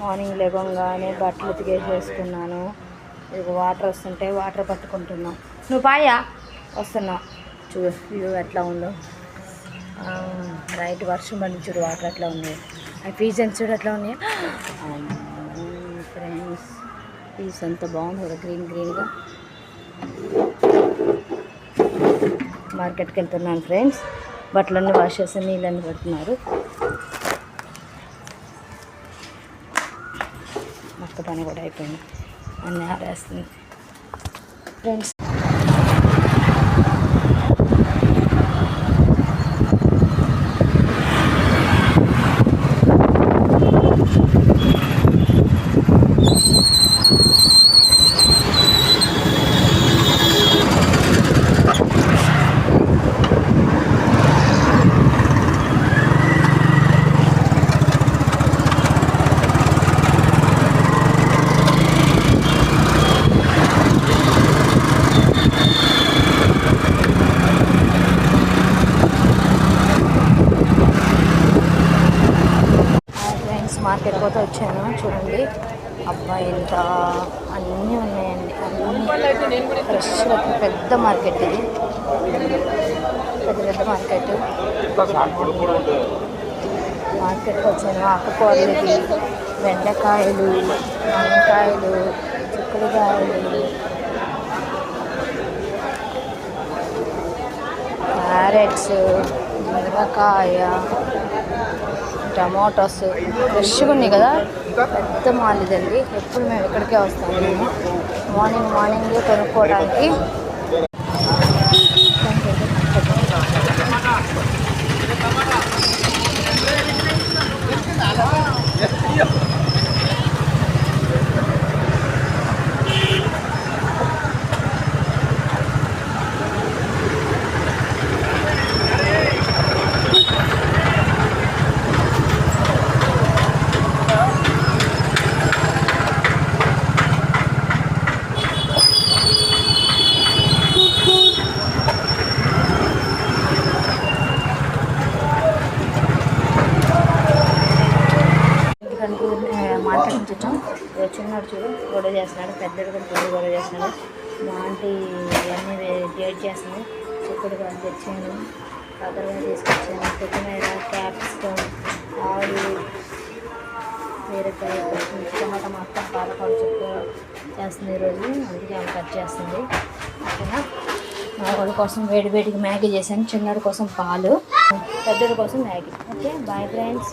Morning లేవగానే బట్టలు ఉతికేసేసుకున్నాను. ఇది వాటర్ వస్తుంటే వాటర్ పట్టుకుంటున్నాం. నువ్వు పాయా వస్తున్నావు చూడు వ్యూ ఎట్లా ఉందో. రైట్ వర్షం పడి చూడు వాటర్ ఎట్లా ఉన్నాయి. ఆ పీజన్స్ చూడు ఎట్లా ఉన్నాయి ఫ్రెండ్స్. పీస్ అంతా బాగుంది కదా గ్రీన్గా. మార్కెట్కి వెళ్తున్నాను ఫ్రెండ్స్. బట్టలన్నీ వాష్ చేసి నీళ్ళన్నీ పెడుతున్నారు. మొత్తం పని కూడా అయిపోయింది, అన్నీ ఆరేస్తుంది ఫ్రెండ్స్. మార్కెట్ పోతే వచ్చాను చూడండి. అబ్బాయి ఎంత అన్నీ ఉన్నాయండి, అన్నీ ఫ్రెష్గా. పెద్ద మార్కెట్ ఇది, పెద్ద మార్కెట్. మార్కెట్కి వచ్చాను. ఆకుకూరలు, బెండకాయలు, వంకాయలు, చిక్కుడుకాయలు, క్యారెట్స్, మిరపకాయ, టమాటోస్ ఫ్రెష్గా ఉన్నాయి కదా. పెద్ద మాల్ ఇదండి. ఎప్పుడు మేము ఇక్కడికే వస్తాము. మేము మార్నింగే కొనుక్కోవడానికి. మార్కెట్ నుంచి వచ్చాం. చిన్నోడు చూడు గొడవ చేస్తున్నాడు, పెద్దడు కూడా గొడవ చేస్తున్నాడు. మా ఆంటీ అన్నీ గేట్ చేస్తుంది. చిక్కుడుగా తెచ్చాను, కాకరకాయ తీసుకొచ్చాను, కొత్తిమీర, క్యాప్సికమ్, ఆలు, బీరకాయ, టమాటా మొత్తం పాలకూర చుట్టూ చేస్తుంది ఈరోజు. అందుకే ఆమె కట్ చేస్తుంది. ఓకేనా. మా వాళ్ళ కోసం వేడివేడికి మ్యాగీ చేశాను. చిన్నోడి కోసం పాలు, పెద్దోడి కోసం మ్యాగీ. Okay bye friends.